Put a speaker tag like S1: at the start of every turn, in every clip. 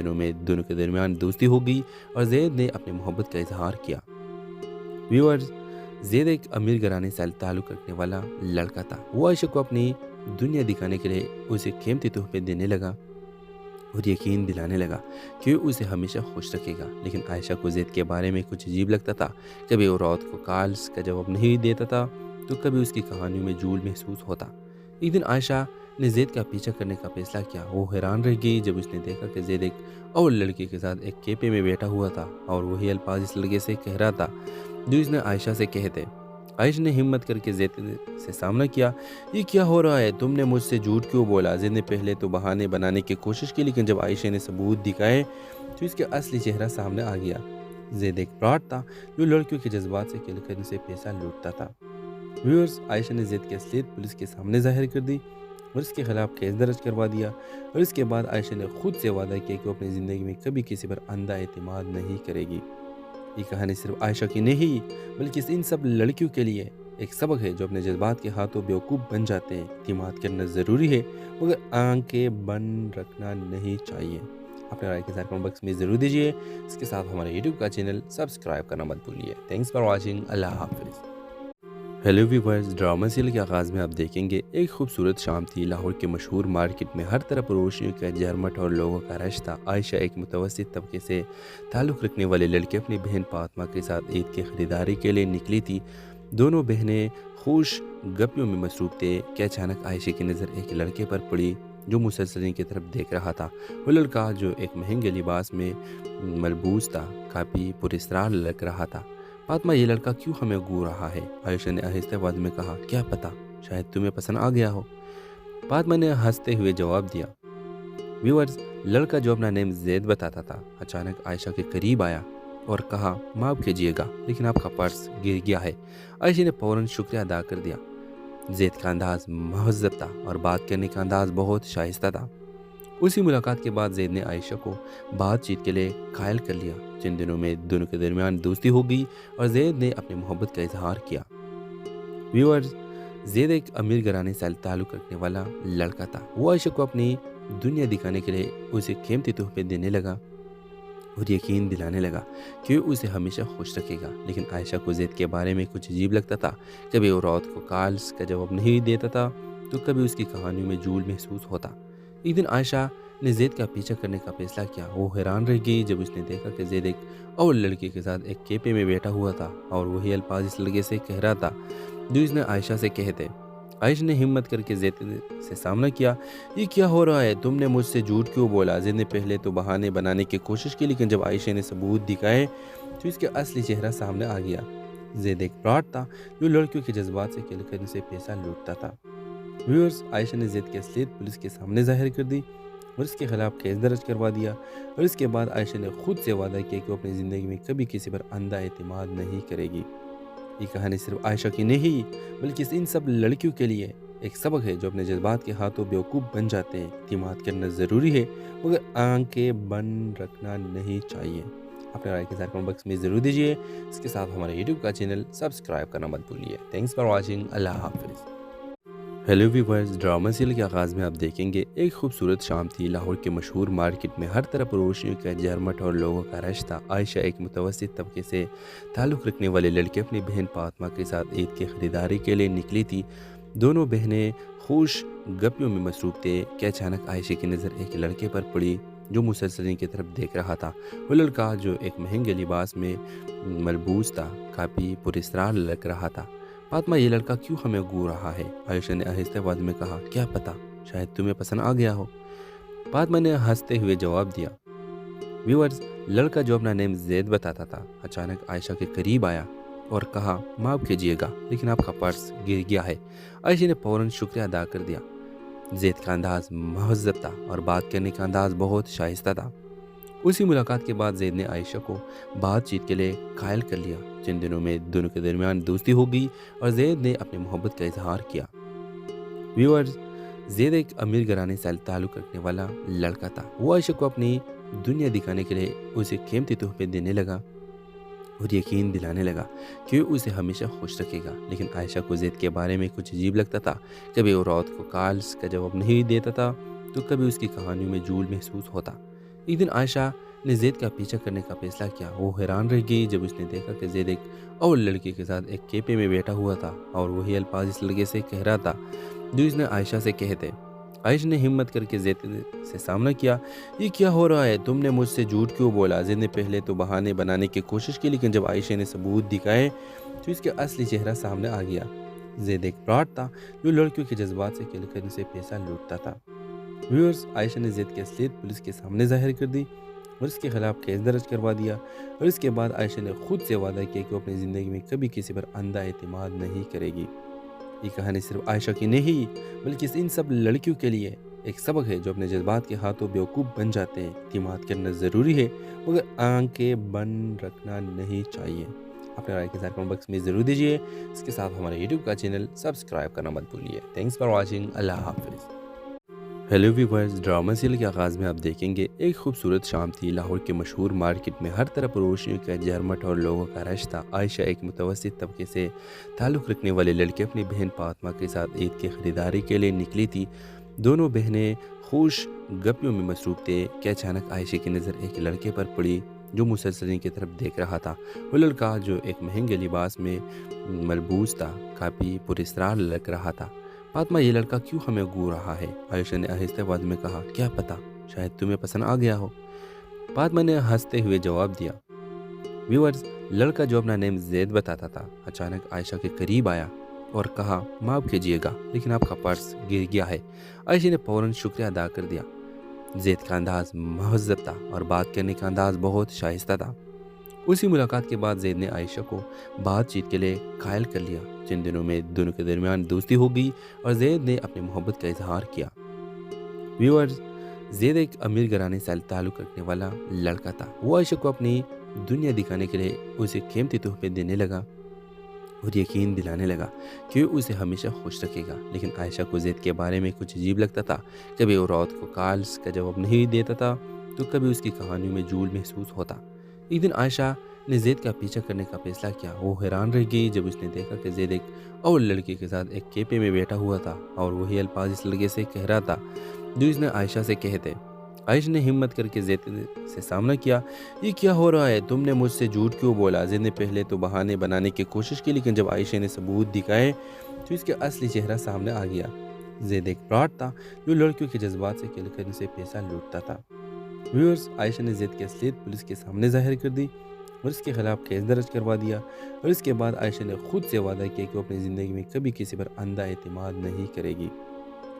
S1: دنوں میں دونوں کے درمیان دوستی ہو گئی اور زید نے اپنی محبت کا اظہار کیا۔ ویورز، زید ایک امیر گھرانے سے تعلق رکھنے والا لڑکا تھا۔ وہ عائشہ کو اپنی دنیا دکھانے کے لیے اسے قیمتی تحفے دینے لگا اور یقین دلانے لگا کہ وہ اسے ہمیشہ خوش رکھے گا، لیکن عائشہ کو زید کے بارے میں کچھ عجیب لگتا تھا۔ کبھی وہ رات کو کالز کا جواب نہیں دیتا تھا تو کبھی اس کی کہانیوں میں جھول محسوس ہوتا۔ ایک دن عائشہ نے زید کا پیچھا کرنے کا فیصلہ کیا۔ وہ حیران رہ گئی جب اس نے دیکھا کہ زید ایک اور لڑکی کے ساتھ ایک کیفے میں بیٹھا ہوا تھا اور وہی الفاظ اس لڑکے سے کہہ رہا تھا جو اس نے عائشہ سے کہے تھے۔ عائشہ نے ہمت کر کے زید سے سامنا کیا۔ یہ کیا ہو رہا ہے؟ تم نے مجھ سے جھوٹ کیوں بولا؟ زید نے پہلے تو بہانے بنانے کی کوشش کی، لیکن جب عائشہ نے ثبوت دکھائے تو اس کا اصلی چہرہ سامنے آ گیا۔ زید ایک فراڈ تھا جو لڑکیوں کے جذبات سے کھیل کر ان سے پیسہ لوٹتا تھا۔ ویورز، عائشہ نے زید کی اصلیت پولیس کے سامنے ظاہر کر دی اور اس کے خلاف کیس درج کروا دیا، اور اس کے بعد عائشہ نے خود سے وعدہ کیا کہ وہ اپنی زندگی میں کبھی کسی پر اندھا اعتماد نہیں کرے گی۔ یہ کہانی صرف عائشہ کی نہیں بلکہ ان سب لڑکیوں کے لیے ایک سبق ہے جو اپنے جذبات کے ہاتھوں بیوقوف بن جاتے ہیں۔ اعتماد کرنا ضروری ہے مگر آنکھیں بند رکھنا نہیں چاہیے۔ اپنے رائے کے ساتھ کمنٹ باکس میں ضرور دیجیے۔ اس کے ساتھ ہمارے یوٹیوب کا چینل سبسکرائب کرنا مت بھولیے۔ Thanks for watching. اللہ حافظ۔ ہیلو ویورز، ڈرامہ سیریل کے آغاز میں آپ دیکھیں گے ایک خوبصورت شام تھی۔ لاہور کے مشہور مارکیٹ میں ہر طرف روشنیوں کا جھرمٹ اور لوگوں کا رش تھا۔ عائشہ ایک متوسط طبقے سے تعلق رکھنے والی لڑکی اپنی بہن فاطمہ کے ساتھ عید کی خریداری کے لیے نکلی تھی۔ دونوں بہنیں خوش گپیوں میں مصروف تھے کہ اچانک عائشہ کی نظر ایک لڑکے پر پڑی جو مسلسل ان کی طرف دیکھ رہا تھا۔ وہ لڑکا جو ایک مہنگے لباس میں ملبوس تھا کافی پراسرار لگ رہا تھا۔ فاطمہ، یہ لڑکا کیوں ہمیں گھور رہا ہے؟ عائشہ نے آہستہ آواز میں کہا۔ کیا پتہ، شاید تمہیں پسند آ گیا ہو، فاطمہ نے ہنستے ہوئے جواب دیا۔ ویورز، لڑکا جو اپنا نام زید بتاتا تھا اچانک عائشہ کے قریب آیا اور کہا، معاف کیجیے گا لیکن آپ کا پرس گر گیا ہے۔ عائشہ نے فوراً شکریہ ادا کر دیا۔ زید کا انداز مہذب تھا اور بات کرنے کا انداز بہت شائستہ تھا۔ اسی ملاقات کے بعد زید نے عائشہ کو بات چیت کے لیے قائل کر لیا۔ چند دنوں میں دونوں کے درمیان دوستی ہو گئی اور زید نے اپنی محبت کا اظہار کیا۔ ویورز، زید ایک امیر گھرانے سے تعلق رکھنے والا لڑکا تھا۔ وہ عائشہ کو اپنی دنیا دکھانے کے لیے اسے قیمتی تحفے دینے لگا اور یقین دلانے لگا کہ وہ اسے ہمیشہ خوش رکھے گا، لیکن عائشہ کو زید کے بارے میں کچھ عجیب لگتا تھا۔ کبھی وہ رات کو کالز کا جواب نہیں دیتا تھا تو کبھی اس کی کہانیوں میں جھول محسوس ہوتا۔ ایک دن عائشہ نے زید کا پیچھا کرنے کا فیصلہ کیا۔ وہ حیران رہ گئی جب اس نے دیکھا کہ زید ایک اور لڑکی کے ساتھ ایک کیفے میں بیٹھا ہوا تھا اور وہی الفاظ اس لڑکے سے کہہ رہا تھا جو اس نے عائشہ سے کہے تھے۔ عائشہ نے ہمت کر کے زید سے سامنا کیا۔ یہ کیا ہو رہا ہے؟ تم نے مجھ سے جھوٹ کیوں بولا؟ زید نے پہلے تو بہانے بنانے کی کوشش کی، لیکن جب عائشہ نے ثبوت دکھائے تو اس کا اصلی چہرہ سامنے آ گیا۔ زید ایک فراڈ تھا جو لڑکیوں کے جذبات سے کھیل کر ان سے پیسہ لوٹتا تھا۔ ویورز، عائشہ نے زید کی اصلیت پولیس کے سامنے ظاہر کر دی اور اس کے خلاف کیس درج کروا دیا، اور اس کے بعد عائشہ نے خود سے وعدہ کیا کہ وہ اپنی زندگی میں کبھی کسی پر اندھا اعتماد نہیں کرے گی۔ یہ کہانی صرف عائشہ کی نہیں بلکہ ان سب لڑکیوں کے لیے ایک سبق ہے جو اپنے جذبات کے ہاتھوں بیوقوف بن جاتے ہیں۔ اعتماد کرنا ضروری ہے مگر آنکھیں بند رکھنا نہیں چاہیے۔ اپنے رائے کے ساتھ کمنٹ باکس میں ضرور دیجیے۔ اس کے ساتھ ہمارے یوٹیوب کا چینل سبسکرائب کرنا مت بھولیے۔ Thanks for watching. اللہ حافظ۔ ہیلو ویورز، ڈرامہ سیریل کے آغاز میں آپ دیکھیں گے ایک خوبصورت شام تھی۔ لاہور کے مشہور مارکیٹ میں ہر طرف روشنیوں کا جھرمٹ اور لوگوں کا رش تھا۔ عائشہ ایک متوسط طبقے سے تعلق رکھنے والی لڑکی اپنی بہن فاطمہ کے ساتھ عید کی خریداری کے لیے نکلی تھی۔ دونوں بہنیں خوش گپیوں میں مصروف تھے کہ اچانک عائشہ کی نظر ایک لڑکے پر پڑی جو مسلسل ان کی طرف دیکھ رہا تھا۔ وہ لڑکا جو ایک مہنگے لباس میں ملبوس تھا کافی پراسرار لگ رہا تھا۔ فاطمہ، یہ لڑکا کیوں ہمیں گھور رہا ہے؟ عائشہ نے آہستہ آواز میں کہا۔ کیا پتہ، شاید تمہیں پسند آ گیا ہو، فاطمہ نے ہنستے ہوئے جواب دیا۔ ویورز، لڑکا جو اپنا نام زید بتاتا تھا اچانک عائشہ کے قریب آیا اور کہا، معاف کیجیے گا لیکن آپ کا پرس گر گیا ہے۔ عائشہ نے فوراً شکریہ ادا کر دیا۔ زید کا انداز مہذب تھا اور بات کرنے کا انداز بہت شائستہ تھا۔ اسی ملاقات کے بعد زید نے عائشہ کو بات چیت کے لیے قائل کر لیا۔ چند دنوں میں دونوں کے درمیان دوستی ہو گئی اور زید نے اپنی محبت کا اظہار کیا۔ ویورز، زید ایک امیر گھرانے سے تعلق رکھنے والا لڑکا تھا۔ وہ عائشہ کو اپنی دنیا دکھانے کے لیے اسے قیمتی تحفے دینے لگا اور یقین دلانے لگا کہ وہ اسے ہمیشہ خوش رکھے گا، لیکن عائشہ کو زید کے بارے میں کچھ عجیب لگتا تھا۔ کبھی وہ رات کو کالز کا جواب نہیں دیتا تھا تو کبھی اس کی کہانیوں میں جھول محسوس ہوتا۔ ایک دن عائشہ نے زید کا پیچھا کرنے کا فیصلہ کیا۔ وہ حیران رہ گئی جب اس نے دیکھا کہ زید ایک اور لڑکی کے ساتھ ایک کیپے میں بیٹھا ہوا تھا اور وہی الفاظ اس لڑکے سے کہہ رہا تھا جو اس نے عائشہ سے کہے تھے۔ عائشہ نے ہمت کر کے زید سے سامنا کیا۔ یہ کیا ہو رہا ہے؟ تم نے مجھ سے جھوٹ کیوں بولا؟ زید نے پہلے تو بہانے بنانے کی کوشش کی، لیکن جب عائشہ نے ثبوت دکھائے تو اس کا اصلی چہرہ سامنے آ گیا۔ زید ایک فراڈ تھا جو لڑکیوں کے جذبات سے کھیل کر ان سے پیسہ لوٹتا تھا۔ ویورز، عائشہ نے زید کی اصلیت پولیس کے سامنے ظاہر کر دی اور اس کے خلاف کیس درج کروا دیا، اور اس کے بعد عائشہ نے خود سے وعدہ کیا کہ وہ اپنی زندگی میں کبھی کسی پر اندھا اعتماد نہیں کرے گی۔ یہ کہانی صرف عائشہ کی نہیں بلکہ ان سب لڑکیوں کے لیے ایک سبق ہے جو اپنے جذبات کے ہاتھوں بیوقوف بن جاتے ہیں۔ اعتماد کرنا ضروری ہے مگر آنکھیں بند رکھنا نہیں چاہیے۔ اپنے رائے کے ساتھ کمنٹ باکس میں ضرور دیجیے۔ اس کے ساتھ ہمارے یوٹیوب کا چینل سبسکرائب کرنا مت بھولیے۔ Thanks for watching. اللہ حافظ۔ ہیلو ویورز، ڈرامہ سیریل کے آغاز میں آپ دیکھیں گے ایک خوبصورت شام تھی۔ لاہور کے مشہور مارکیٹ میں ہر طرف روشنیوں کا جھرمٹ اور لوگوں کا رش تھا۔ عائشہ ایک متوسط طبقے سے تعلق رکھنے والی لڑکی اپنی بہن فاطمہ کے ساتھ عید کی خریداری کے لیے نکلی تھی۔ دونوں بہنیں خوش گپیوں میں مصروف تھے کہ اچانک عائشہ کی نظر ایک لڑکے پر پڑی جو مسلسل کی طرف دیکھ رہا تھا۔ وہ لڑکا جو ایک مہنگے لباس میں ملبوس تھا کافی پراسرار لگ رہا تھا۔ فاطمہ، یہ لڑکا کیوں ہمیں گھور رہا ہے؟ عائشہ نے آہستہ آواز میں کہا۔ کیا پتا، شاید تمہیں پسند آ گیا ہو، فاطمہ نے ہنستے ہوئے جواب دیا۔ ویورز، لڑکا جو اپنا نام زید بتاتا تھا اچانک عائشہ کے قریب آیا اور کہا، معاف کیجیے گا لیکن آپ کا پرس گر گیا ہے۔ عائشہ نے فوراً شکریہ ادا کر دیا۔ زید کا انداز مہذب تھا اور بات کرنے کا انداز بہت شائستہ تھا۔ اسی ملاقات کے بعد زید نے عائشہ کو بات چیت کے لیے قائل کر لیا۔ چند دنوں میں دونوں کے درمیان دوستی ہو گئی اور زید نے اپنی محبت کا اظہار کیا۔ ویورز، زید ایک امیر گھرانے سے تعلق رکھنے والا لڑکا تھا۔ وہ عائشہ کو اپنی دنیا دکھانے کے لیے اسے قیمتی تحفے دینے لگا اور یقین دلانے لگا کہ وہ اسے ہمیشہ خوش رکھے گا، لیکن عائشہ کو زید کے بارے میں کچھ عجیب لگتا تھا۔ کبھی وہ رات کو کالز کا جواب نہیں دیتا تھا تو کبھی اس کی کہانیوں میں جھول محسوس ہوتا۔ ایک دن عائشہ نے زید کا پیچھا کرنے کا فیصلہ کیا۔ وہ حیران رہ گئی جب اس نے دیکھا کہ زید ایک اور لڑکی کے ساتھ ایک کیپے میں بیٹھا ہوا تھا اور وہی الفاظ اس لڑکے سے کہہ رہا تھا جو اس نے عائشہ سے کہے تھے۔ عائشہ نے ہمت کر کے زید سے سامنا کیا۔ یہ کیا ہو رہا ہے؟ تم نے مجھ سے جھوٹ کیوں بولا؟ زید نے پہلے تو بہانے بنانے کی کوشش کی، لیکن جب عائشہ نے ثبوت دکھائے تو اس کا اصلی چہرہ سامنے آ گیا۔ زید ایک فراڈ تھا جو لڑکیوں کے جذبات سے کھیل کر ان سے پیسہ لوٹتا تھا۔ ویورز، عائشہ نے زید کی اصلیت پولیس کے سامنے ظاہر کر دی اور اس کے خلاف کیس درج کروا دیا، اور اس کے بعد عائشہ نے خود سے وعدہ کیا کہ وہ اپنی زندگی میں کبھی کسی پر اندھا اعتماد نہیں کرے گی۔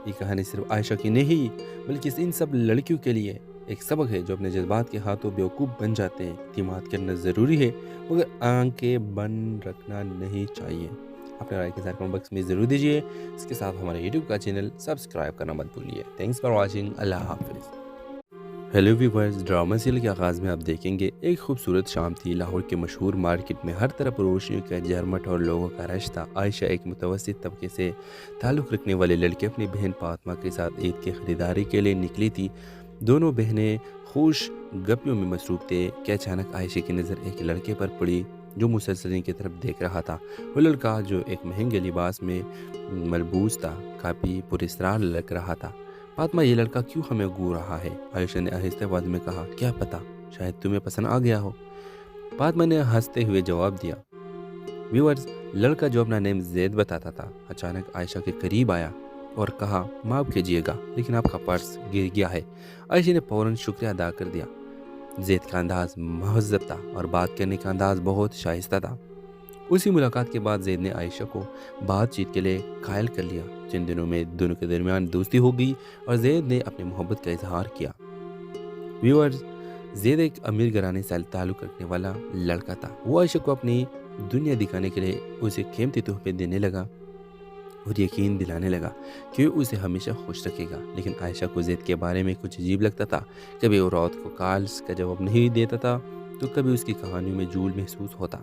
S1: یہ کہانی صرف عائشہ کی نہیں بلکہ ان سب لڑکیوں کے لیے ایک سبق ہے جو اپنے جذبات کے ہاتھوں بیوقوف بن جاتے ہیں۔ اعتماد کرنا ضروری ہے مگر آنکھیں بند رکھنا نہیں چاہیے۔ اپنے رائے کے ساتھ کمنٹ باکس میں ضرور دیجیے۔ اس کے ساتھ ہمارے یوٹیوب کا چینل سبسکرائب کرنا مت بھولیے۔ Thanks for watching. اللہ حافظ۔ ہیلو ویورز، ڈرامہ سیریل کے آغاز میں آپ دیکھیں گے ایک خوبصورت شام تھی۔ لاہور کے مشہور مارکیٹ میں ہر طرف روشنیوں کا جھرمٹ اور لوگوں کا رش تھا۔ عائشہ ایک متوسط طبقے سے تعلق رکھنے والی لڑکی اپنی بہن فاطمہ کے ساتھ عید کی خریداری کے لیے نکلی تھی۔ دونوں بہنیں خوش گپیوں میں مصروف تھے کہ اچانک عائشہ کی نظر ایک لڑکے پر پڑی جو مسلسل کی طرف دیکھ رہا تھا۔ وہ لڑکا جو ایک مہنگے لباس میں ملبوس تھا کافی پراسرار لگ رہا تھا۔ فاطمہ، یہ لڑکا کیوں ہمیں گھور رہا ہے؟ عائشہ نے آہستہ آواز میں کہا۔ کیا پتا، شاید تمہیں پسند آ گیا ہو، فاطمہ نے ہنستے ہوئے جواب دیا۔ ویورز، لڑکا جو اپنا نام زید بتاتا تھا اچانک عائشہ کے قریب آیا اور کہا، معاف کیجیے گا لیکن آپ کا پرس گر گیا ہے۔ عائشہ نے فوراً شکریہ ادا کر دیا۔ زید کا انداز مہذب تھا اور بات کرنے کا انداز بہت شائستہ تھا۔ اسی ملاقات کے بعد زید نے عائشہ کو بات چیت کے لیے قائل کر لیا۔ چند دنوں میں دونوں کے درمیان دوستی ہو گئی اور زید نے اپنی محبت کا اظہار کیا۔ ویورز، زید ایک امیر گھرانے سے تعلق رکھنے والا لڑکا تھا۔ وہ عائشہ کو اپنی دنیا دکھانے کے لیے اسے قیمتی تحفے دینے لگا اور یقین دلانے لگا کہ وہ اسے ہمیشہ خوش رکھے گا، لیکن عائشہ کو زید کے بارے میں کچھ عجیب لگتا تھا۔ کبھی وہ رات کو کالز کا جواب نہیں دیتا تھا تو کبھی اس کی کہانیوں میں جھول محسوس ہوتا۔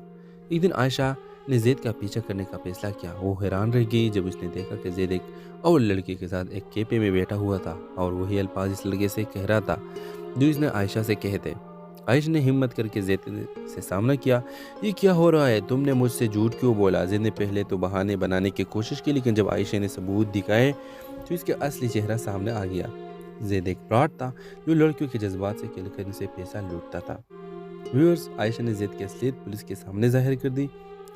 S1: ایک دن عائشہ نے زید کا پیچھا کرنے کا فیصلہ کیا۔ وہ حیران رہ گئی جب اس نے دیکھا کہ زید ایک اور لڑکی کے ساتھ ایک کیپے میں بیٹھا ہوا تھا اور وہی الفاظ اس لڑکے سے کہہ رہا تھا جو اس نے عائشہ سے کہے تھے۔ عائشہ نے ہمت کر کے زید سے سامنا کیا۔ یہ کیا ہو رہا ہے؟ تم نے مجھ سے جھوٹ کیوں بولا؟ زید نے پہلے تو بہانے بنانے کی کوشش کی، لیکن جب عائشہ نے ثبوت دکھائے تو اس کا اصلی چہرہ سامنے آ گیا۔ زید ایک فراڈ تھا جو لڑکیوں کے جذبات سے کھیل کر ان سے پیسہ لوٹتا تھا۔ ویورز، عائشہ نے زید کی اصلیت پولیس کے سامنے ظاہر کر دی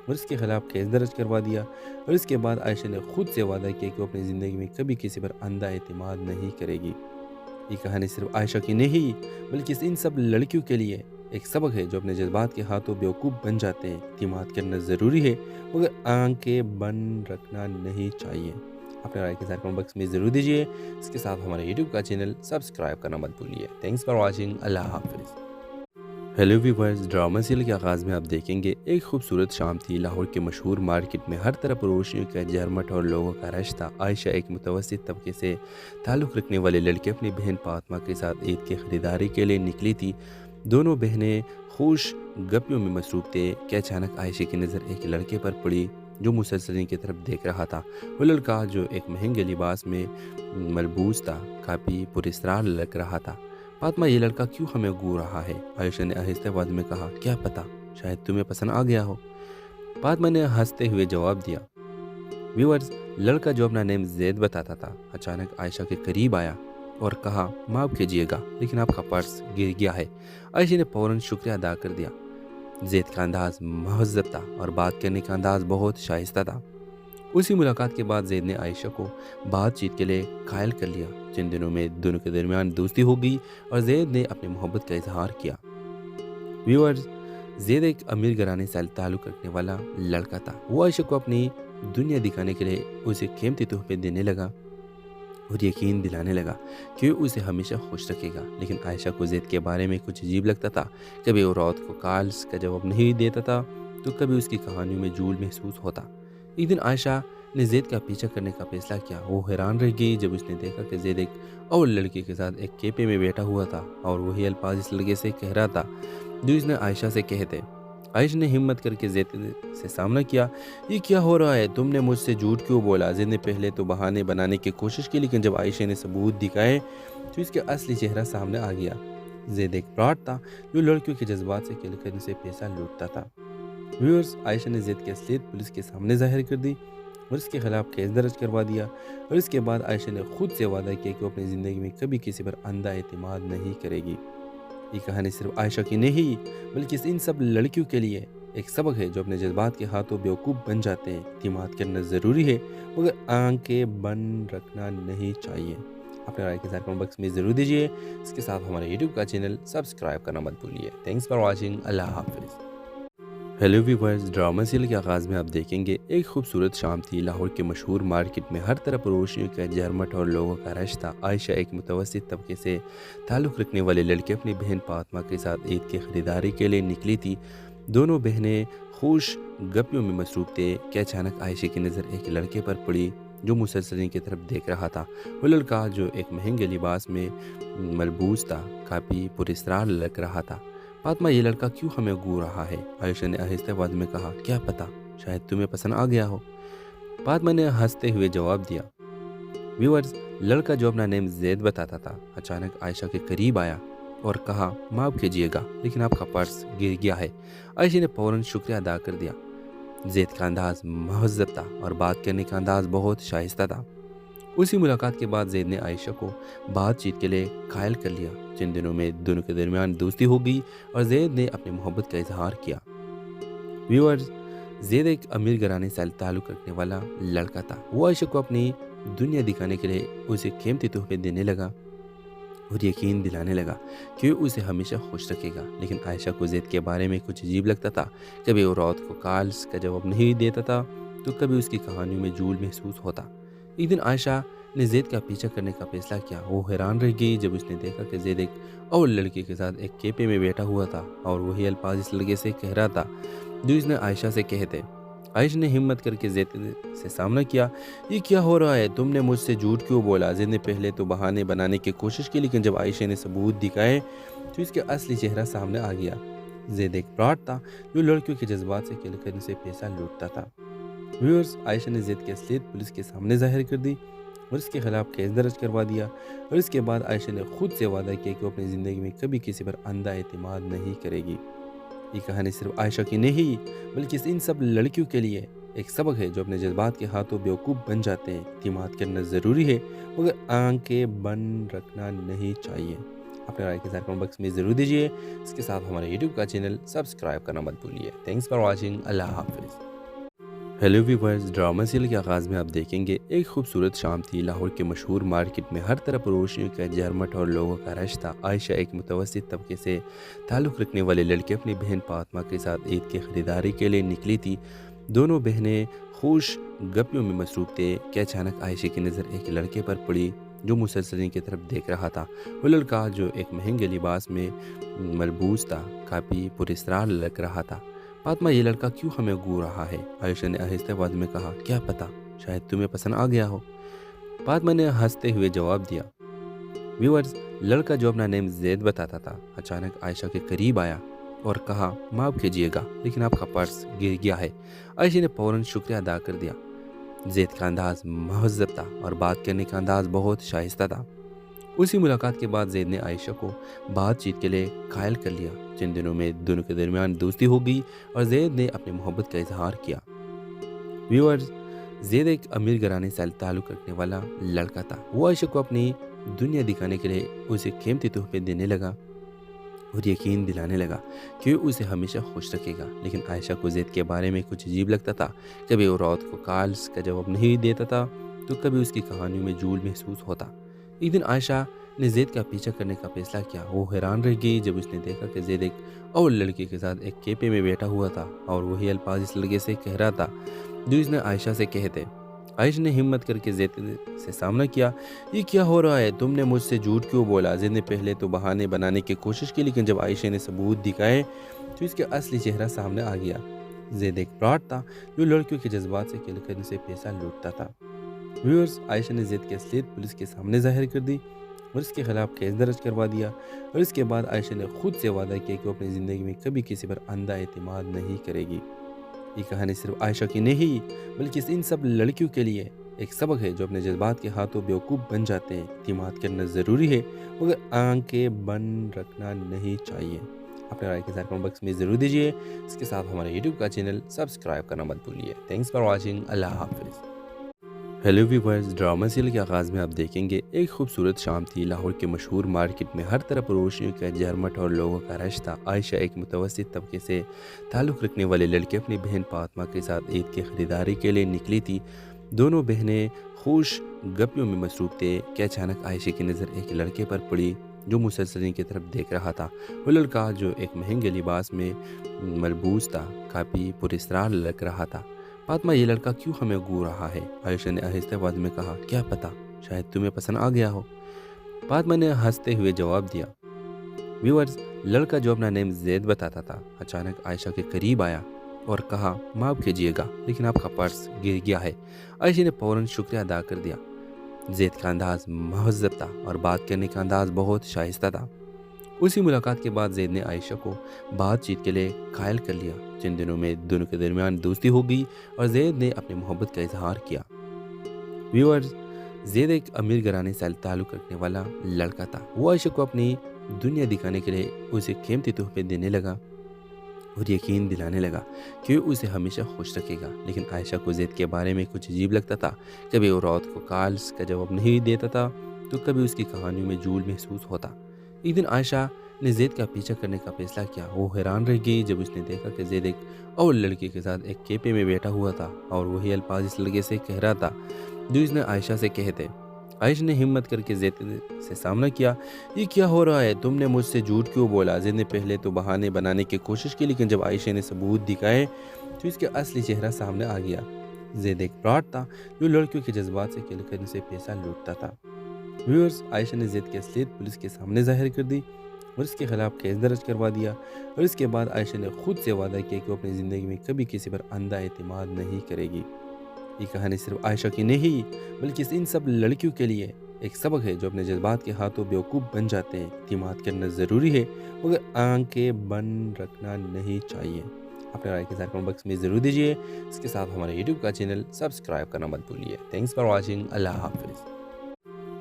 S1: اور اس کے خلاف کیس درج کروا دیا، اور اس کے بعد عائشہ نے خود سے وعدہ کیا کہ وہ اپنی زندگی میں کبھی کسی پر اندھا اعتماد نہیں کرے گی۔ یہ کہانی صرف عائشہ کی نہیں بلکہ ان سب لڑکیوں کے لیے ایک سبق ہے جو اپنے جذبات کے ہاتھوں بیوقوف بن جاتے ہیں۔ اعتماد کرنا ضروری ہے مگر آنکھیں بند رکھنا نہیں چاہیے۔ اپنے رائے کے ساتھ کمنٹ باکس میں ضرور دیجیے۔ اس کے ساتھ ہمارے یوٹیوب کا چینل سبسکرائب کرنا مت بھولیے۔ Thanks for watching. اللہ حافظ۔ ہیلو ویورز، ڈرامہ سیریل کے آغاز میں آپ دیکھیں گے ایک خوبصورت شام تھی۔ لاہور کے مشہور مارکیٹ میں ہر طرف روشنیوں کا جھرمٹ اور لوگوں کا رش تھا۔ عائشہ ایک متوسط طبقے سے تعلق رکھنے والے لڑکے اپنی بہن فاطمہ کے ساتھ عید کی خریداری کے لیے نکلی تھی۔ دونوں بہنیں خوش گپیوں میں مصروف تھے کہ اچانک عائشہ کی نظر ایک لڑکے پر پڑی جو مسلسل کی طرف دیکھ رہا تھا۔ وہ لڑکا جو ایک مہنگے لباس میں ملبوس تھا کافی پراسرار لگ رہا تھا۔ فاطمہ، یہ لڑکا کیوں ہمیں گھور رہا ہے؟ عائشہ نے آہستہ آواز میں کہا۔ کیا پتا، شاید تمہیں پسند آ گیا ہو، فاطمہ نے ہنستے ہوئے جواب دیا۔ ویورز، لڑکا جو اپنا نیم زید بتاتا تھا اچانک عائشہ کے قریب آیا اور کہا، معاف کیجیے گا لیکن آپ کا پرس گر گیا ہے۔ عائشہ نے فوراً شکریہ ادا کر دیا۔ زید کا انداز مہذب تھا اور بات کرنے کا انداز بہت شائستہ تھا۔ اسی ملاقات کے بعد زید نے عائشہ کو بات چیت کے لیے قائل کر لیا۔ چند دنوں میں دونوں کے درمیان دوستی ہو گئی اور زید نے اپنی محبت کا اظہار کیا۔ ویورز، زید ایک امیر گھرانے سے تعلق رکھنے والا لڑکا تھا۔ وہ عائشہ کو اپنی دنیا دکھانے کے لیے اسے قیمتی تحفے دینے لگا اور یقین دلانے لگا کہ وہ اسے ہمیشہ خوش رکھے گا۔ لیکن عائشہ کو زید کے بارے میں کچھ عجیب لگتا تھا۔ کبھی وہ رات کو کالز کا جواب نہیں دیتا تھا تو کبھی اس کی کہانیوں میں جھول محسوس ہوتا۔ ایک دن عائشہ نے زید کا پیچھا کرنے کا فیصلہ کیا۔ وہ حیران رہ گئی جب اس نے دیکھا کہ زید ایک اور لڑکی کے ساتھ ایک کیفے میں بیٹھا ہوا تھا اور وہی الفاظ اس لڑکے سے کہہ رہا تھا جو اس نے عائشہ سے کہے تھے۔ عائشہ نے ہمت کر کے زید سے سامنا کیا۔ یہ کیا ہو رہا ہے؟ تم نے مجھ سے جھوٹ کیوں بولا؟ زید نے پہلے تو بہانے بنانے کی کوشش کی لیکن جب عائشہ نے ثبوت دکھائے تو اس کا اصلی چہرہ سامنے آ گیا۔ زید ایک فراڈ تھا جو لڑکیوں کے جذبات سے کھیل کر ان سے پیسہ لوٹتا تھا۔ ویورز، عائشہ نے زید کی اصلیت پولیس کے سامنے ظاہر کر دی اور اس کے خلاف کیس درج کروا دیا، اور اس کے بعد عائشہ نے خود سے وعدہ کیا کہ وہ اپنی زندگی میں کبھی کسی پر اندھا اعتماد نہیں کرے گی۔ یہ کہانی صرف عائشہ کی نہیں بلکہ ان سب لڑکیوں کے لیے ایک سبق ہے جو اپنے جذبات کے ہاتھوں بیوقوف بن جاتے ہیں۔ اعتماد کرنا ضروری ہے مگر آنکھیں بند رکھنا نہیں چاہیے۔ اپنے رائے کے ساتھ کمنٹ باکس میں ضرور دیجیے۔ اس کے ساتھ ہمارے یوٹیوب کا چینل سبسکرائب کرنا مت بھولیے۔ Thanks for watching. اللہ حافظ۔ ہیلو ویورز، ڈرامہ سیریل کے آغاز میں آپ دیکھیں گے ایک خوبصورت شام تھی۔ لاہور کے مشہور مارکیٹ میں ہر طرف روشنیوں کا جھرمٹ اور لوگوں کا رش تھا۔ عائشہ ایک متوسط طبقے سے تعلق رکھنے والے لڑکے اپنی بہن فاطمہ کے ساتھ عید کی خریداری کے لیے نکلی تھی۔ دونوں بہنیں خوش گپیوں میں مصروف تھے کہ اچانک عائشہ کی نظر ایک لڑکے پر پڑی جو مسلسل کی طرف دیکھ رہا تھا۔ وہ لڑکا جو ایک مہنگے لباس میں ملبوس تھا کافی پراسرار لگ رہا تھا۔ فاطمہ، یہ لڑکا کیوں ہمیں گھور رہا ہے؟ عائشہ نے آہستہ آواز میں کہا۔ کیا پتا، شاید تمہیں پسند آ گیا ہو، فاطمہ نے ہنستے ہوئے جواب دیا۔ ویورز، لڑکا جو اپنا نیم زید بتاتا تھا اچانک عائشہ کے قریب آیا اور کہا، معاف کیجیے گا لیکن آپ کا پرس گر گیا ہے۔ عائشہ نے فوراً شکریہ ادا کر دیا۔ زید کا انداز مہذب تھا اور بات کرنے کا انداز بہت شائستہ تھا۔ اسی ملاقات کے بعد زید نے عائشہ کو بات چیت کے لیے قائل کر لیا۔ چند دنوں میں دونوں کے درمیان دوستی ہو گئی اور زید نے اپنی محبت کا اظہار کیا۔ ویورز، زید ایک امیر گھرانے سے تعلق رکھنے والا لڑکا تھا۔ وہ عائشہ کو اپنی دنیا دکھانے کے لیے اسے قیمتی تحفے دینے لگا اور یقین دلانے لگا کہ وہ اسے ہمیشہ خوش رکھے گا۔ لیکن عائشہ کو زید کے بارے میں کچھ عجیب لگتا تھا۔ کبھی وہ رات کو کالز کا جواب نہیں دیتا تھا تو کبھی اس کی کہانیوں میں جھول محسوس ہوتا۔ ایک دن عائشہ نے زید کا پیچھا کرنے کا فیصلہ کیا۔ وہ حیران رہ گئی جب اس نے دیکھا کہ زید ایک اور لڑکی کے ساتھ ایک کیفے میں بیٹھا ہوا تھا اور وہی الفاظ اس لڑکے سے کہہ رہا تھا جو اس نے عائشہ سے کہے تھے۔ عائشہ نے ہمت کر کے زید سے سامنا کیا۔ یہ کیا ہو رہا ہے؟ تم نے مجھ سے جھوٹ کیوں بولا؟ زید نے پہلے تو بہانے بنانے کی کوشش کی لیکن جب عائشہ نے ثبوت دکھائے تو اس کا اصلی چہرہ سامنے آ گیا۔ زید ایک فراڈ تھا جو لڑکیوں کے جذبات سے کھیل کر ان سے پیسہ لوٹتا تھا۔ ویورز، عائشہ نے زید کی اصلیت پولیس کے سامنے ظاہر کر دی اور اس کے خلاف کیس درج کروا دیا، اور اس کے بعد عائشہ نے خود سے وعدہ کیا کہ وہ اپنی زندگی میں کبھی کسی پر اندھا اعتماد نہیں کرے گی۔ یہ کہانی صرف عائشہ کی نہیں بلکہ ان سب لڑکیوں کے لیے ایک سبق ہے جو اپنے جذبات کے ہاتھوں بیوقوف بن جاتے ہیں۔ اعتماد کرنا ضروری ہے مگر آنکھیں بند رکھنا نہیں چاہیے۔ اپنے رائے کے ساتھ کمنٹ باکس میں ضرور دیجیے۔ اس کے ساتھ ہمارے یوٹیوب کا چینل سبسکرائب کرنا مت بھولیے۔ Thanks for watching. اللہ حافظ۔ ہیلو ویورز، ڈرامہ سیریل کے آغاز میں آپ دیکھیں گے ایک خوبصورت شام تھی۔ لاہور کے مشہور مارکیٹ میں ہر طرف روشنیوں کا جھرمٹ اور لوگوں کا رش تھا۔ عائشہ ایک متوسط طبقے سے تعلق رکھنے والے لڑکے اپنی بہن فاطمہ کے ساتھ عید کی خریداری کے لیے نکلی تھی۔ دونوں بہنیں خوش گپیوں میں مصروف تھے کہ اچانک عائشہ کی نظر ایک لڑکے پر پڑی جو مسلسل ان کی طرف دیکھ رہا تھا۔ وہ لڑکا جو ایک مہنگے لباس میں ملبوس تھا کافی پراسرار لگ رہا تھا۔ فاطمہ، یہ لڑکا کیوں ہمیں گھور رہا ہے؟ عائشہ نے آہستہ آواز میں کہا۔ کیا پتہ، شاید تمہیں پسند آ گیا ہو۔ فاطمہ نے ہنستے ہوئے جواب دیا۔ ویورز، لڑکا جو اپنا نیم زید بتاتا تھا اچانک عائشہ کے قریب آیا اور کہا، معاف کیجیے گا لیکن آپ کا پرس گر گیا ہے۔ عائشہ نے فوراً شکریہ ادا کر دیا۔ زید کا انداز مہذب تھا اور بات کرنے کا انداز بہت شائستہ تھا۔ اسی ملاقات کے بعد زید نے عائشہ کو بات چیت کے لیے قائل کر لیا۔ چند دنوں میں دونوں کے درمیان دوستی ہو گئی اور زید نے اپنی محبت کا اظہار کیا۔ ویورز، زید ایک امیر گھرانے سے تعلق رکھنے والا لڑکا تھا۔ وہ عائشہ کو اپنی دنیا دکھانے کے لیے اسے قیمتی تحفے دینے لگا اور یقین دلانے لگا کہ وہ اسے ہمیشہ خوش رکھے گا۔ لیکن عائشہ کو زید کے بارے میں کچھ عجیب لگتا تھا۔ کبھی وہ رات کو کالز کا جواب نہیں دیتا تھا تو کبھی اس کی کہانیوں میں جھول محسوس ہوتا۔ ایک دن عائشہ نے زید کا پیچھا کرنے کا فیصلہ کیا۔ وہ حیران رہ گئی جب اس نے دیکھا کہ زید ایک اور لڑکی کے ساتھ ایک کیفے میں بیٹھا ہوا تھا اور وہی الفاظ اس لڑکے سے کہہ رہا تھا جو اس نے عائشہ سے کہے تھے۔ عائشہ نے ہمت کر کے زید سے سامنا کیا۔ یہ کیا ہو رہا ہے؟ تم نے مجھ سے جھوٹ کیوں بولا؟ زید نے پہلے تو بہانے بنانے کی کوشش کی لیکن جب عائشہ نے ثبوت دکھائے تو اس کا اصلی چہرہ سامنے آ گیا۔ زید ایک فراڈ تھا جو لڑکیوں کے جذبات سے کھیل کر ان سے پیسہ لوٹتا تھا۔ ویورز، عائشہ نے زید کی اصلیت پولیس کے سامنے ظاہر کر دی اور اس کے خلاف کیس درج کروا دیا، اور اس کے بعد عائشہ نے خود سے وعدہ کیا کہ وہ اپنی زندگی میں کبھی کسی پر اندھا اعتماد نہیں کرے گی۔ یہ کہانی صرف عائشہ کی نہیں بلکہ ان سب لڑکیوں کے لیے ایک سبق ہے جو اپنے جذبات کے ہاتھوں بیوقوف بن جاتے ہیں۔ اعتماد کرنا ضروری ہے مگر آنکھیں بند رکھنا نہیں چاہیے۔ اپنے رائے کے ساتھ کمنٹ باکس میں ضرور دیجیے۔ اس کے ساتھ ہمارے یوٹیوب کا چینل سبسکرائب کرنا مت بھولیے۔ Thanks for watching. اللہ حافظ۔ ہیلو ویورز، ڈرامہ سیریل کے آغاز میں آپ دیکھیں گے ایک خوبصورت شام تھی۔ لاہور کے مشہور مارکیٹ میں ہر طرف روشنیوں کا جھرمٹ اور لوگوں کا رش تھا۔ عائشہ ایک متوسط طبقے سے تعلق رکھنے والے لڑکے اپنی بہن فاطمہ کے ساتھ عید کی خریداری کے لیے نکلی تھی۔ دونوں بہنیں خوش گپیوں میں مصروف تھے کہ اچانک عائشہ کی نظر ایک لڑکے پر پڑی جو مسلسل ان کی طرف دیکھ رہا تھا۔ وہ لڑکا جو ایک مہنگے لباس میں ملبوس تھا کافی پراسرار لگ رہا تھا۔ فاطمہ، یہ لڑکا کیوں ہمیں گھور رہا ہے؟ عائشہ نے آہستہ آواز میں کہا۔ کیا پتہ، شاید تمہیں پسند آ گیا ہو۔ فاطمہ نے ہنستے ہوئے جواب دیا۔ ویورز، لڑکا جو اپنا نیم زید بتاتا تھا اچانک عائشہ کے قریب آیا اور کہا، معاف کیجیے گا لیکن آپ کا پرس گر گیا ہے۔ عائشہ نے فوراً شکریہ ادا کر دیا۔ زید کا انداز مہذب تھا اور بات کرنے کا انداز بہت شائستہ تھا۔ اسی ملاقات کے بعد زید نے عائشہ کو بات چیت کے لیے قائل کر لیا۔ چند دنوں میں دونوں کے درمیان دوستی ہو گئی اور زید نے اپنی محبت کا اظہار کیا۔ ویورز، زید ایک امیر گھرانے سے تعلق رکھنے والا لڑکا تھا۔ وہ عائشہ کو اپنی دنیا دکھانے کے لیے اسے قیمتی تحفے دینے لگا اور یقین دلانے لگا کہ وہ اسے ہمیشہ خوش رکھے گا۔ لیکن عائشہ کو زید کے بارے میں کچھ عجیب لگتا تھا۔ کبھی وہ رات کو کالز کا جواب نہیں دیتا تھا تو کبھی اس کی کہانیوں میں جھول محسوس ہوتا۔ ایک دن عائشہ نے زید کا پیچھا کرنے کا فیصلہ کیا۔ وہ حیران رہ گئی جب اس نے دیکھا کہ زید ایک اور لڑکی کے ساتھ ایک کیفے میں بیٹھا ہوا تھا اور وہی الفاظ اس لڑکے سے کہہ رہا تھا جو اس نے عائشہ سے کہے تھے۔ عائشہ نے ہمت کر کے زید سے سامنا کیا۔ یہ کیا ہو رہا ہے؟ تم نے مجھ سے جھوٹ کیوں بولا؟ زید نے پہلے تو بہانے بنانے کی کوشش کی لیکن جب عائشہ نے ثبوت دکھائے تو اس کا اصلی چہرہ سامنے آ گیا۔ زید ایک فراڈ تھا جو لڑکیوں کے جذبات سے کھیل کر ان سے پیسہ لوٹتا تھا۔ ویورز، عائشہ نے زید کی اصلیت پولیس کے سامنے ظاہر کر دی اور اس کے خلاف کیس درج کروا دیا، اور اس کے بعد عائشہ نے خود سے وعدہ کیا کہ وہ اپنی زندگی میں کبھی کسی پر اندھا اعتماد نہیں کرے گی۔ یہ کہانی صرف عائشہ کی نہیں بلکہ ان سب لڑکیوں کے لیے ایک سبق ہے جو اپنے جذبات کے ہاتھوں بیوقوف بن جاتے ہیں۔ اعتماد کرنا ضروری ہے مگر آنکھیں بند رکھنا نہیں چاہیے۔ اپنے رائے کے ساتھ کمنٹ باکس میں ضرور دیجیے۔ اس کے ساتھ ہمارے یوٹیوب کا چینل سبسکرائب کرنا مت بھولیے۔ Thanks for watching. اللہ حافظ۔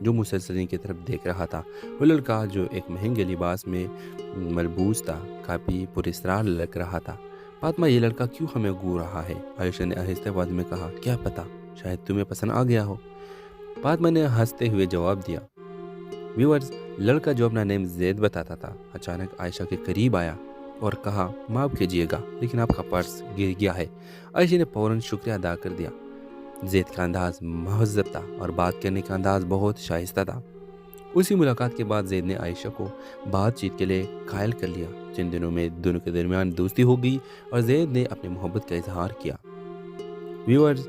S1: جو مسلسل کی طرف دیکھ رہا تھا۔ وہ لڑکا جو ایک مہنگے لباس میں ملبوس تھا کافی پراسرار لگ رہا تھا۔ فاطمہ، یہ لڑکا کیوں ہمیں گھور رہا ہے؟ عائشہ نے آہستہ آواز میں کہا۔ کیا پتہ، شاید تمہیں پسند آ گیا ہو۔ فاطمہ نے ہنستے ہوئے جواب دیا۔ ویورز، لڑکا جو اپنا نیم زید بتاتا تھا اچانک عائشہ کے قریب آیا اور کہا، معاف کیجیے گا لیکن آپ کا پرس گر گیا ہے۔ عائشہ نے فوراً شکریہ ادا کر دیا۔ زید کا انداز مہذب تھا اور بات کرنے کا انداز بہت شائستہ تھا۔ اسی ملاقات کے بعد زید نے عائشہ کو بات چیت کے لیے قائل کر لیا۔ چند دنوں میں دونوں کے درمیان دوستی ہو گئی اور زید نے اپنی محبت کا اظہار کیا۔ ویورز،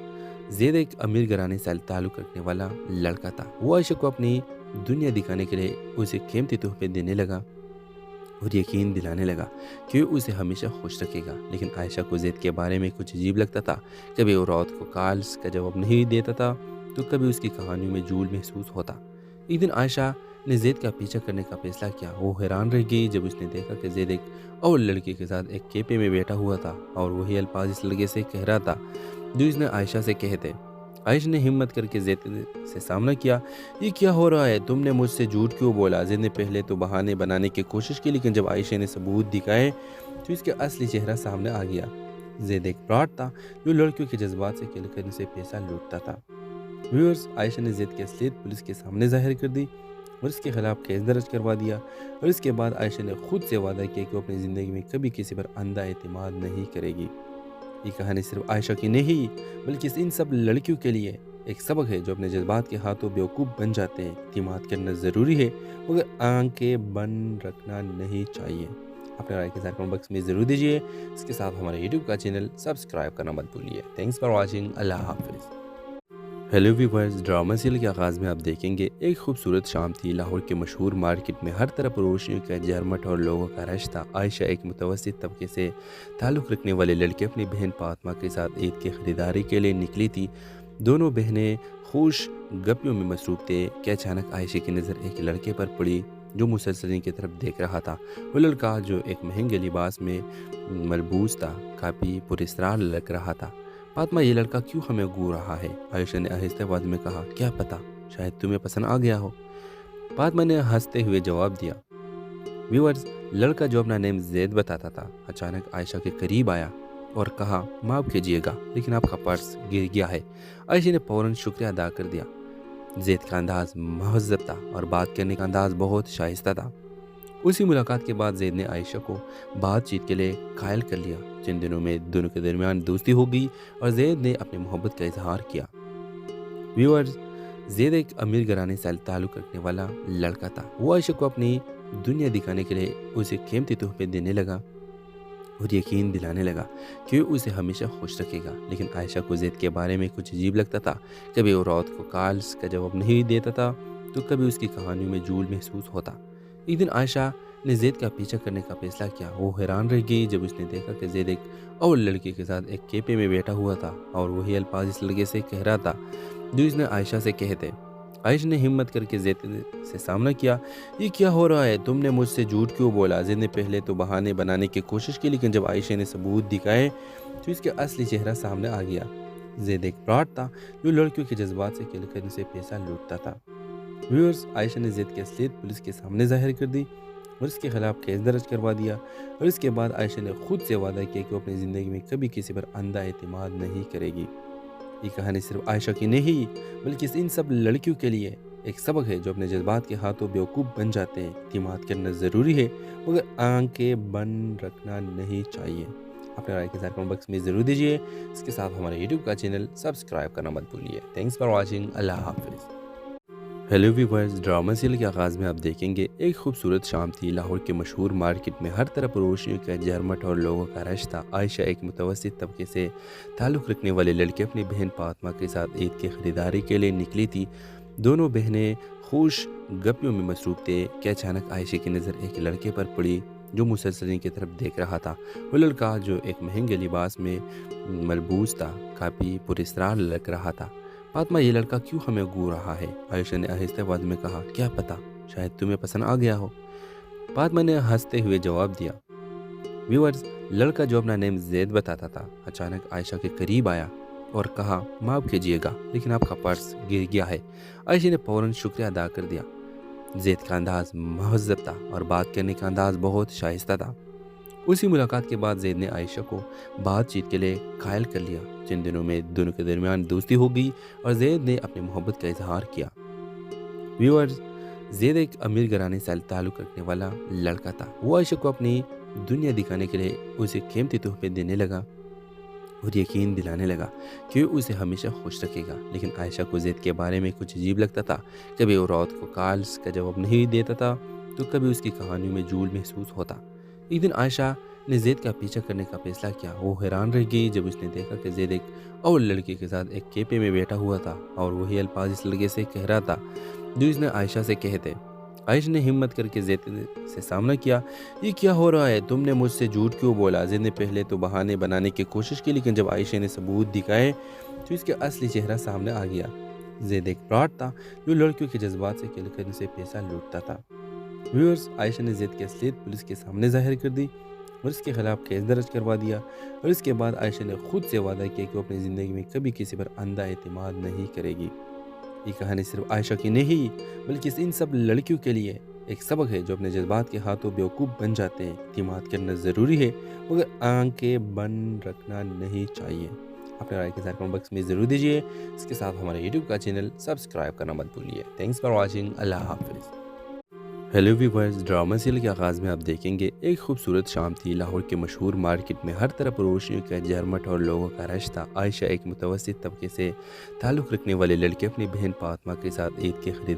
S1: زید ایک امیر گھرانے سے تعلق رکھنے والا لڑکا تھا۔ وہ عائشہ کو اپنی دنیا دکھانے کے لیے اسے قیمتی تحفے دینے لگا اور یقین دلانے لگا کہ وہ اسے ہمیشہ خوش رکھے گا۔ لیکن عائشہ کو زید کے بارے میں کچھ عجیب لگتا تھا۔ کبھی وہ رات کو کالز کا جواب نہیں دیتا تھا تو کبھی اس کی کہانیوں میں جھول محسوس ہوتا۔ ایک دن عائشہ نے زید کا پیچھا کرنے کا فیصلہ کیا۔ وہ حیران رہ گئی جب اس نے دیکھا کہ زید ایک اور لڑکی کے ساتھ ایک کیفے میں بیٹھا ہوا تھا اور وہی الفاظ اس لڑکے سے کہہ رہا تھا جو اس نے عائشہ سے کہے تھے۔ عائشہ نے ہمت کر کے زید سے سامنا کیا۔ یہ کیا ہو رہا ہے؟ تم نے مجھ سے جھوٹ کیوں بولا؟ زید نے پہلے تو بہانے بنانے کی کوشش کی، لیکن جب عائشہ نے ثبوت دکھائے تو اس کا اصلی چہرہ سامنے آ گیا۔ زید ایک فراڈ تھا جو لڑکیوں کے جذبات سے کھیل کر ان سے پیسہ لوٹتا تھا۔ ویورز، عائشہ نے زید کی اصلیت پولیس کے سامنے ظاہر کر دی اور اس کے خلاف کیس درج کروا دیا، اور اس کے بعد عائشہ نے خود سے وعدہ کیا کہ وہ اپنی زندگی میں کبھی کسی پر اندھا اعتماد نہیں کرے گی۔ یہ کہانی صرف عائشہ کی نہیں بلکہ ان سب لڑکیوں کے لیے ایک سبق ہے جو اپنے جذبات کے ہاتھوں بیوقوف بن جاتے ہیں۔ اعتماد کرنا ضروری ہے مگر آنکھیں بند رکھنا نہیں چاہیے۔ اپنے رائے کے ساتھ کمنٹ باکس میں ضرور دیجیے۔ اس کے ساتھ ہمارے یوٹیوب کا چینل سبسکرائب کرنا مت بھولیے۔ Thanks for watching. اللہ حافظ۔ ہیلو ویورز، ڈرامہ سیریل کے آغاز میں آپ دیکھیں گے ایک خوبصورت شام تھی۔ لاہور کے مشہور مارکیٹ میں ہر طرف روشنیوں کا جھرمٹ اور لوگوں کا رش تھا۔ عائشہ ایک متوسط طبقے سے تعلق رکھنے والے لڑکے اپنی بہن فاطمہ کے ساتھ عید کی خریداری کے لیے نکلی تھی۔ دونوں بہنیں خوش گپیوں میں مصروف تھے کہ اچانک عائشہ کی نظر ایک لڑکے پر پڑی جو مسلسل کی طرف دیکھ رہا تھا۔ وہ لڑکا جو ایک مہنگے لباس میں ملبوس تھا کافی پراسرار لگ رہا تھا۔ فاطمہ، یہ لڑکا کیوں ہمیں گھور رہا ہے؟ عائشہ نے آہستہ آواز میں کہا۔ کیا پتہ، شاید تمہیں پسند آ گیا ہو۔ فاطمہ نے ہنستے ہوئے جواب دیا۔ ویورز، لڑکا جو اپنا نیم زید بتاتا تھا اچانک عائشہ کے قریب آیا اور کہا، معاف کیجیے گا لیکن آپ کا پرس گر گیا ہے۔ عائشہ نے فوراً شکریہ ادا کر دیا۔ زید کا انداز مہذب تھا اور بات کرنے کا انداز بہت شائستہ تھا۔ اسی ملاقات کے بعد زید نے عائشہ کو بات چیت کے لیے قائل کر لیا۔ چند دنوں میں دونوں کے درمیان دوستی ہو گئی اور زید نے اپنی محبت کا اظہار کیا۔ ویورز، زید ایک امیر گھرانے سے تعلق رکھنے والا لڑکا تھا۔ وہ عائشہ کو اپنی دنیا دکھانے کے لیے اسے قیمتی تحفے دینے لگا اور یقین دلانے لگا کہ وہ اسے ہمیشہ خوش رکھے گا۔ لیکن عائشہ کو زید کے بارے میں کچھ عجیب لگتا تھا۔ کبھی وہ رات کو کالز کا جواب نہیں دیتا تھا تو کبھی اس کی کہانیوں میں جھول محسوس ہوتا۔ ایک دن عائشہ نے زید کا پیچھا کرنے کا فیصلہ کیا۔ وہ حیران رہ گئی جب اس نے دیکھا کہ زید ایک اور لڑکی کے ساتھ ایک کیفے میں بیٹھا ہوا تھا اور وہی الفاظ اس لڑکے سے کہہ رہا تھا جو اس نے عائشہ سے کہے تھے۔ عائشہ نے ہمت کر کے زید سے سامنا کیا۔ یہ کیا ہو رہا ہے؟ تم نے مجھ سے جھوٹ کیوں بولا؟ زید نے پہلے تو بہانے بنانے کی کوشش کی، لیکن جب عائشہ نے ثبوت دکھائے تو اس کا اصلی چہرہ سامنے آ گیا۔ زید ایک فراڈ تھا جو لڑکیوں کے جذبات سے کھیل کر ان سے پیسہ لوٹتا تھا۔ ویورز، عائشہ نے زید کی اصلیت پولیس کے سامنے ظاہر کر دی اور اس کے خلاف کیس درج کروا دیا، اور اس کے بعد عائشہ نے خود سے وعدہ کیا کہ وہ اپنی زندگی میں کبھی کسی پر اندھا اعتماد نہیں کرے گی۔ یہ کہانی صرف عائشہ کی نہیں بلکہ ان سب لڑکیوں کے لیے ایک سبق ہے جو اپنے جذبات کے ہاتھوں بیوقوف بن جاتے ہیں۔ اعتماد کرنا ضروری ہے مگر آنکھیں بند رکھنا نہیں چاہیے۔ اپنے رائے کے ساتھ کمنٹ باکس میں ضرور دیجیے۔ اس کے ساتھ ہمارے یوٹیوب کا چینل سبسکرائب کرنا مت بھولیے۔ Thanks for watching. اللہ حافظ۔ ہیلو ویورز، ڈرامہ سیریل کے آغاز میں آپ دیکھیں گے ایک خوبصورت شام تھی۔ لاہور کے مشہور مارکیٹ میں ہر طرف روشنیوں کا جھرمٹ اور لوگوں کا رش تھا۔ عائشہ ایک متوسط طبقے سے تعلق رکھنے والے لڑکے اپنی بہن فاطمہ کے ساتھ عید کی خریداری کے لیے نکلی تھی۔ دونوں بہنیں خوش گپیوں میں مصروف تھے کہ اچانک عائشہ کی نظر ایک لڑکے پر پڑی جو مسلسل کی طرف دیکھ رہا تھا۔ وہ لڑکا جو ایک مہنگے لباس میں ملبوس تھا کافی پراسرار لگ رہا تھا۔ فاطمہ، یہ لڑکا کیوں ہمیں گھور رہا ہے؟ عائشہ نے آہستہ آواز میں کہا۔ کیا پتہ، شاید تمہیں پسند آ گیا ہو۔ فاطمہ نے ہنستے ہوئے جواب دیا۔ ویورز، لڑکا جو اپنا نیم زید بتاتا تھا اچانک عائشہ کے قریب آیا اور کہا معاف کیجیے گا لیکن آپ کا پرس گر گیا ہے۔ عائشہ نے فوراً شکریہ ادا کر دیا۔ زید کا انداز مہذب تھا اور بات کرنے کا انداز بہت شائستہ تھا۔ اسی ملاقات کے بعد زید نے عائشہ کو بات چیت کے لیے قائل کر لیا۔ چند دنوں میں دونوں کے درمیان دوستی ہو گئی اور زید نے اپنی محبت کا اظہار کیا۔ ویورز، زید ایک امیر گھرانے سے تعلق رکھنے والا لڑکا تھا۔ وہ عائشہ کو اپنی دنیا دکھانے کے لیے اسے قیمتی تحفے دینے لگا اور یقین دلانے لگا کہ وہ اسے ہمیشہ خوش رکھے گا۔ لیکن عائشہ کو زید کے بارے میں کچھ عجیب لگتا تھا۔ کبھی وہ رات کو کالز کا جواب نہیں دیتا تھا تو کبھی اس کی کہانیوں میں جھول محسوس ہوتا۔ ایک دن عائشہ نے زید کا پیچھا کرنے کا فیصلہ کیا۔ وہ حیران رہ گئی جب اس نے دیکھا کہ زید ایک اور لڑکی کے ساتھ ایک کیفے میں بیٹھا ہوا تھا اور وہی الفاظ اس لڑکے سے کہہ رہا تھا جو اس نے عائشہ سے کہے تھے۔ عائشہ نے ہمت کر کے زید سے سامنا کیا۔ یہ کیا ہو رہا ہے؟ تم نے مجھ سے جھوٹ کیوں بولا؟ زید نے پہلے تو بہانے بنانے کی کوشش کی، لیکن جب عائشہ نے ثبوت دکھائے تو اس کا اصلی چہرہ سامنے آ گیا۔ زید ایک فراڈ تھا جو لڑکیوں کے جذبات سے کھیل کر ان سے پیسہ لوٹتا تھا۔ ویورز، عائشہ نے زید کی اصلیت پولیس کے سامنے ظاہر کر دی اور اس کے خلاف کیس درج کروا دیا، اور اس کے بعد عائشہ نے خود سے وعدہ کیا کہ وہ اپنی زندگی میں کبھی کسی پر اندھا اعتماد نہیں کرے گی۔ یہ کہانی صرف عائشہ کی نہیں بلکہ ان سب لڑکیوں کے لیے ایک سبق ہے جو اپنے جذبات کے ہاتھوں بیوقوف بن جاتے ہیں۔ اعتماد کرنا ضروری ہے مگر آنکھیں بند رکھنا نہیں چاہیے۔ اپنے رائے کے ساتھ کمنٹ باکس میں ضرور دیجیے۔ اس کے ساتھ ہمارے یوٹیوب کا چینل سبسکرائب کرنا مت بھولیے۔ Thanks for watching. اللہ حافظ۔ ہیلو ویورز، ڈرامہ سیریل کے آغاز میں آپ دیکھیں گے ایک خوبصورت شام تھی۔ لاہور کے مشہور مارکیٹ میں ہر طرف روشنیوں کا جھرمٹ اور لوگوں کا رش تھا۔ عائشہ ایک متوسط طبقے سے تعلق رکھنے والے لڑکے اپنی بہن فاطمہ کے ساتھ عید کی خرید